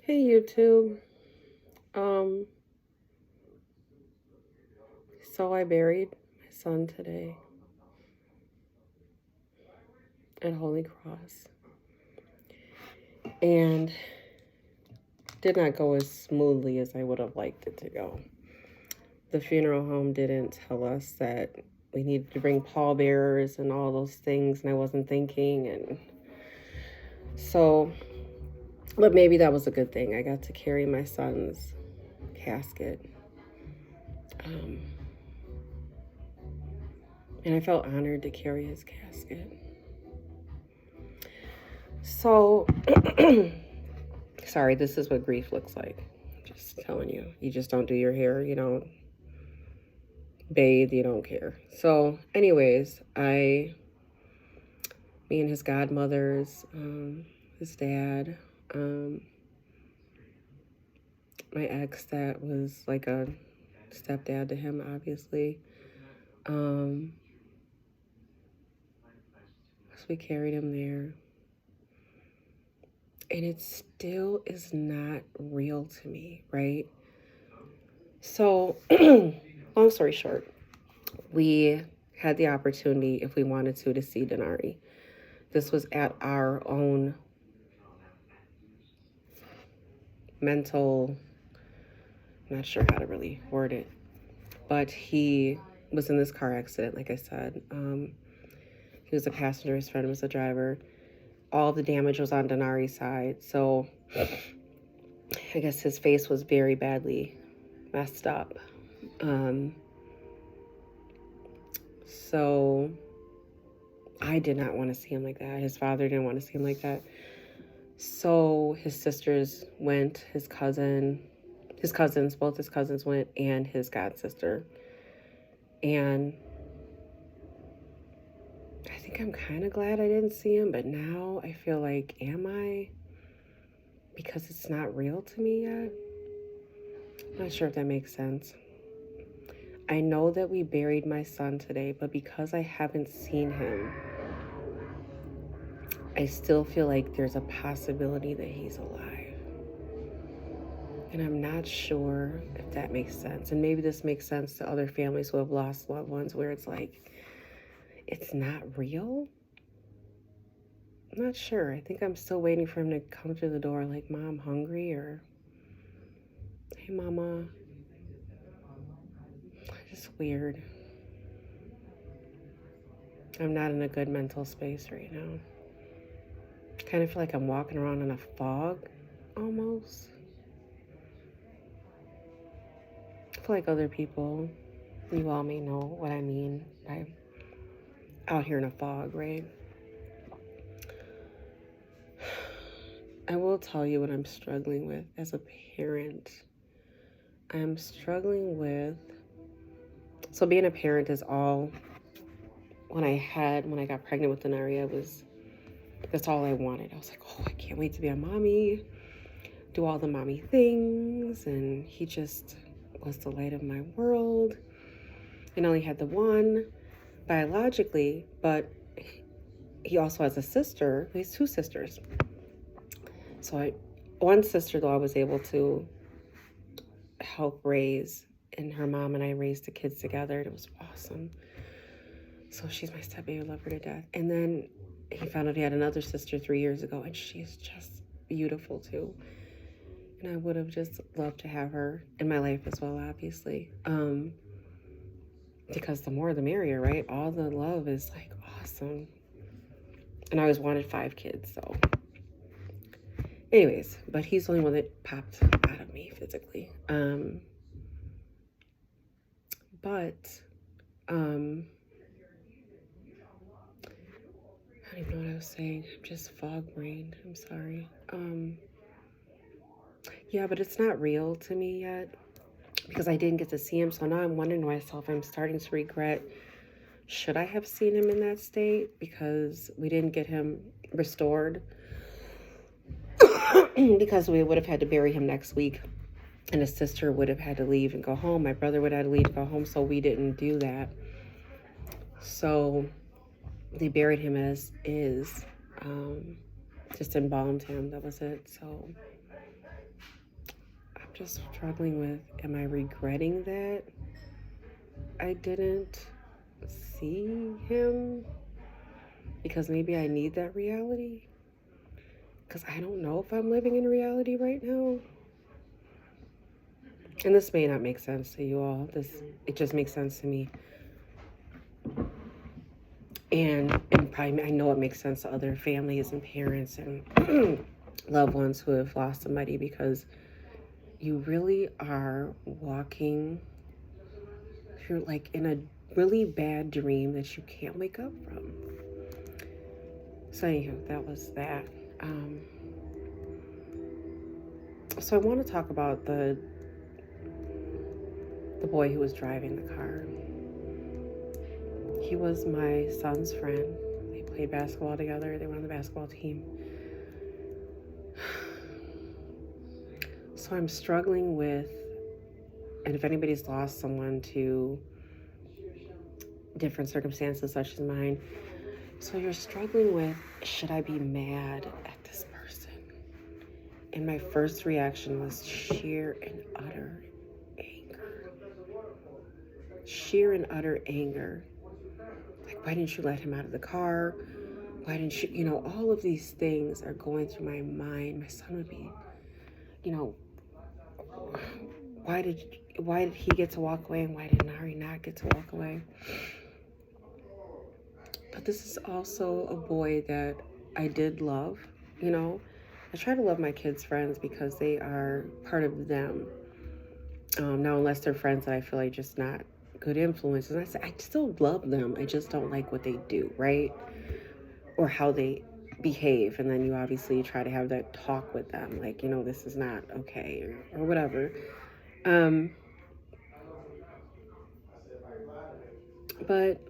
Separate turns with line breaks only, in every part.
Hey YouTube. Um, so I buried my son today at Holy Cross and did not go as smoothly as I would have liked it to go. The funeral home didn't tell us that we needed to bring pallbearers and all those things, and I wasn't thinking, and so, but maybe that was a good thing. I got to carry my son's casket. Um, and I felt honored to carry his casket. So, sorry, this is what grief looks like. Just telling you. You just don't do your hair, you don't bathe, you don't care. So, anyways, me and his godmothers, his dad, um, my ex that was like a stepdad to him, obviously. So we carried him there. And it still is not real to me, right? So, long story short, we had the opportunity, if we wanted to see Denari. This was at our own mental, I'm not sure how to really word it, but he was in this car accident, like I said. He was a passenger, his friend was a driver. All the damage was on Denari's side, so I guess his face was very badly messed up. So I did not want to see him like that. His father didn't want to see him like that. So his sisters went, both his cousins went, and his god sister. And I think I'm kind of glad I didn't see him, but now I feel like, am I? Because it's not real to me yet. I'm not sure if that makes sense. I know that we buried my son today, but because I haven't seen him, I still feel like there's a possibility that he's alive. And I'm not sure if that makes sense. And maybe this makes sense to other families who have lost loved ones where it's like, it's not real. I'm not sure. I think I'm still waiting for him to come through the door like, Mom, hungry? Or, hey, Mama. It's weird. I'm not in a good mental space right now. I kind of feel like I'm walking around in a fog, almost. I feel like other people, you all may know what I mean by out here in a fog, right? I will tell you what I'm struggling with as a parent. I'm struggling with, so being a parent is all, when I got pregnant with Denaria, that's all I wanted. I was like, oh, I can't wait to be a mommy, do all the mommy things. And he just was the light of my world. And only had the one biologically, but he also has a sister. He has two sisters. So one sister, though, I was able to help raise, and her mom and I raised the kids together. It was awesome. So she's my stepbaby, love her to death. And then he found out he had another sister 3 years ago, and she's just beautiful too. And I would have just loved to have her in my life as well, obviously. Because the more the merrier, right? All the love is like awesome. And I always wanted 5 kids, so. Anyways, but he's the only one that popped out of me physically. But I don't even know what I was saying. I'm just fog-brained. I'm sorry. Yeah, but it's not real to me yet because I didn't get to see him. So now I'm wondering to myself, I'm starting to regret, should I have seen him in that state? Because we didn't get him restored. Because we would have had to bury him next week. And his sister would have had to leave and go home. My brother would have had to leave and go home. So we didn't do that. So they buried him as is. Just embalmed him. That was it. So just struggling with, am I regretting that I didn't see him? Because maybe I need that reality. Because I don't know if I'm living in reality right now. And this may not make sense to you all. It just makes sense to me. And probably, I know it makes sense to other families and parents and loved ones who have lost somebody, because you really are walking through like in a really bad dream that you can't wake up from. So anywho, that was that. So I want to talk about the boy who was driving the car. He was my son's friend. They played basketball together. They were on the basketball team. So I'm struggling with, and if anybody's lost someone to different circumstances such as mine, so you're struggling with, should I be mad at this person? And my first reaction was sheer and utter anger. Sheer and utter anger. Like, why didn't you let him out of the car? Why didn't you, all of these things are going through my mind. My son would be, why did he get to walk away and why did Nari not get to walk away? But this is also a boy that I did love, I try to love my kids' friends because they are part of them. Now, unless they're friends that I feel like just not good influences. I still love them. I just don't like what they do, right? Or how they behave. And then you obviously try to have that talk with them. Like, this is not okay or whatever. But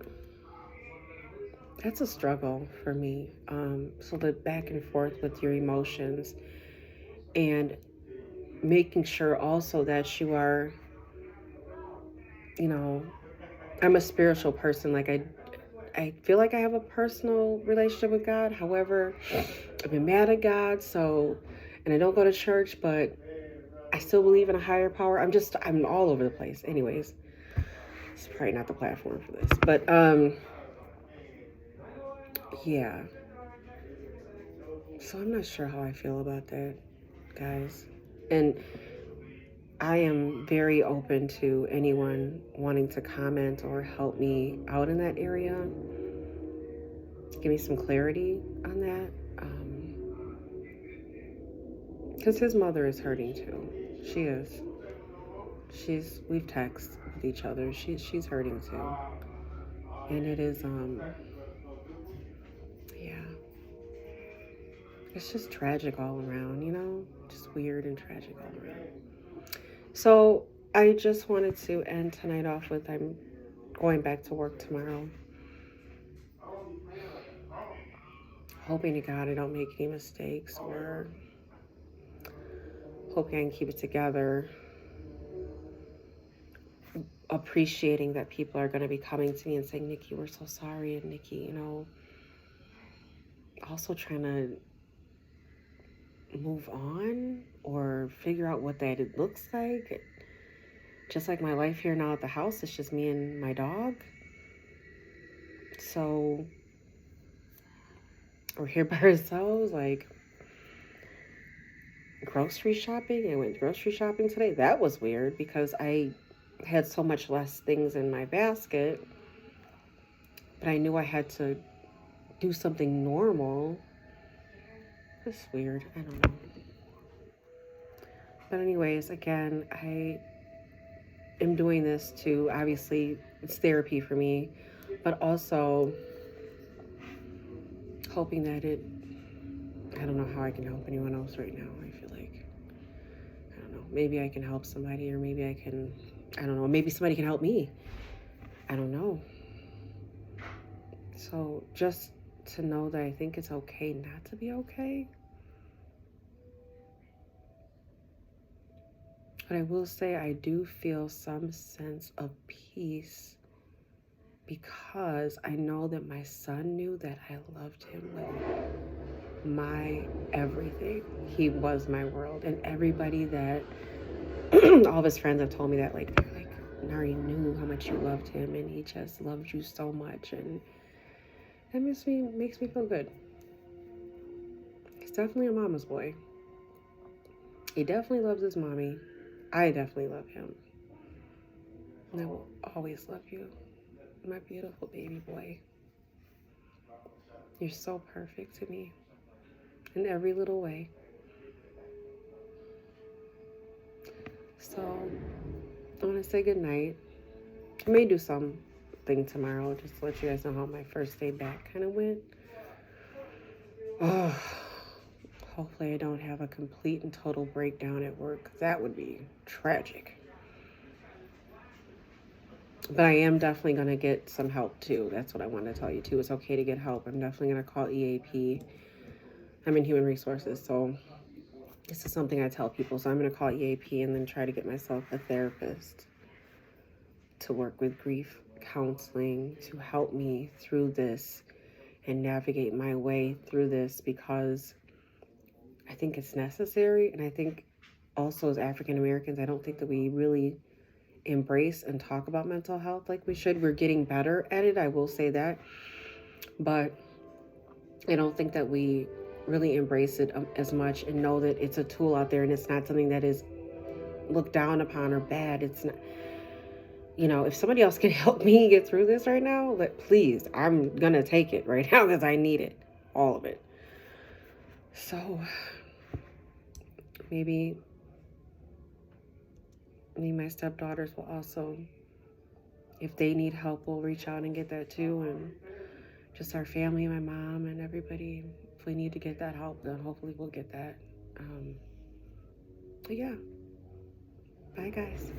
that's a struggle for me. So the back and forth with your emotions and making sure also that you are, I'm a spiritual person. Like I feel like I have a personal relationship with God. However, I've been mad at God. And I don't go to church, but I still believe in a higher power. I'm all over the place. Anyways, it's probably not the platform for this, but, yeah. So I'm not sure how I feel about that, guys. And I am very open to anyone wanting to comment or help me out in that area. Give me some clarity on that. Because his mother is hurting too. She is. We've texted with each other. She's hurting too. And it is, yeah. It's just tragic all around, Just weird and tragic all around. So I just wanted to end tonight off with, I'm going back to work tomorrow. Hoping to God I don't make any mistakes, or hoping I can keep it together. Appreciating that people are going to be coming to me and saying, Nikki, we're so sorry. And Nikki, also trying to move on or figure out what that it looks like. Just like my life here now at the house, it's just me and my dog. So we're here by ourselves, like grocery shopping. I went grocery shopping today. That was weird because I had so much less things in my basket, but I knew I had to do something normal. It's weird. I don't know. But anyways, again, I am doing this to, obviously, it's therapy for me, but also hoping that I don't know how I can help anyone else right now. I feel like, I don't know, maybe I can help somebody, or maybe I don't know, maybe somebody can help me. I don't know. So just to know that I think it's okay not to be okay. But I will say I do feel some sense of peace because I know that my son knew that I loved him with my everything. He was my world. And everybody that all of his friends have told me that, like Nari knew how much you loved him, and he just loved you so much, and that makes me feel good. He's definitely a mama's boy. He definitely loves his mommy. I definitely love him. And I will always love you, my beautiful baby boy. You're so perfect to me in every little way. So I want to say good night. I may do something tomorrow just to let you guys know how my first day back kind of went. Oh, hopefully I don't have a complete and total breakdown at work. That would be tragic. But I am definitely going to get some help too. That's what I want to tell you too. It's okay to get help. I'm definitely going to call EAP. I'm in human resources, so this is something I tell people. So I'm going to call EAP and then try to get myself a therapist to work with grief counseling to help me through this and navigate my way through this, because I think it's necessary. And I think also as African Americans, I don't think that we really embrace and talk about mental health like we should. We're getting better at it, I will say that, but I don't think that we really embrace it as much and know that it's a tool out there and it's not something that is looked down upon or bad. It's not, you know, if somebody else can help me get through this right now, please, I'm gonna take it right now because I need it, all of it. So maybe my stepdaughters will also, if they need help, will reach out and get that too. And just our family, my mom and everybody, if we need to get that help, then hopefully we'll get that. But yeah, bye guys.